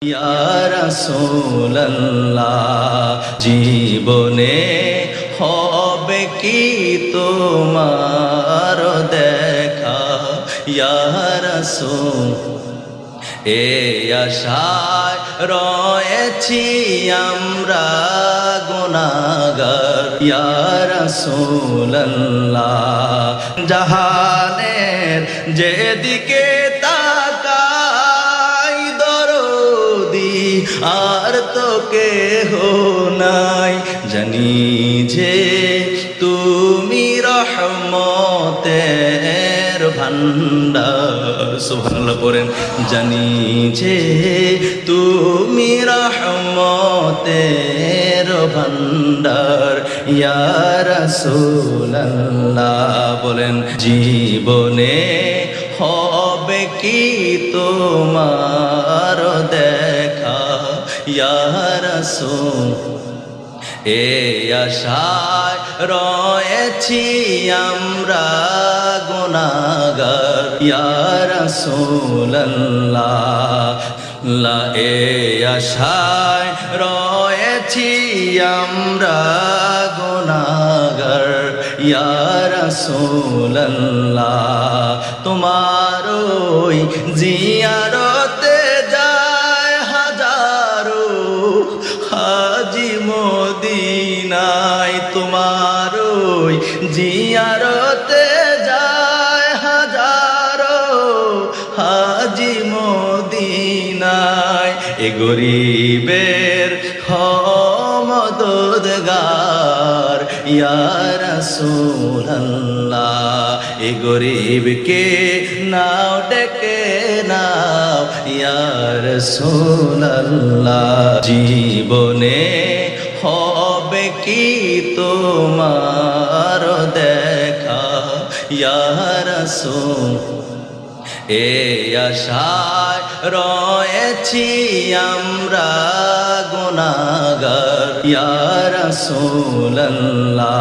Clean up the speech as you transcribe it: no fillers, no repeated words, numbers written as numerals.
ইয়া রাসূলুল্লাহ জীবনে হবে কি তোমার দেখা ইয়া রাসূল এই আশায় রয়েছি আমরা গুনাহগার ইয়া রাসূলুল্লাহ জাহানের যেদিকে তাকাই দরদি আর তো কেহ নাই জানি যে তুমি রহমতের ভান্ডার সুবহানাল্লাহ পড়েন জানি যে তুমি রহমতের ভান্ডার ইয়া রাসূলুল্লাহ বলেন জীবনে হবে কি তোমার দেখা ইয়া রাসূল এই আশায় রয়েছি আমরা গুনাহগার ইয়া রাসূলুল্লাহ লা এই আশায় রয়েছি আমরা গুনাহগার ইয়া রাসূলুল্লাহ তোমার ওই জিয়ারতে যায় হাজারো হাজি মদিনায় তোমার ওই জিয়ারতে যায় হাজারো হাজি মদিনায় এ গরিবের মদদগার ইয়া রাসূলুল্লাহ এ গরিবকে নাও ডেকে নাও ইয়া রাসূলুল্লাহ জীবনে হবে কি তোমার দেখা ইয়া রাসূল এই আশায় রয়েছি আমরা গুনাহগার ইয়া রাসূলুল্লাহ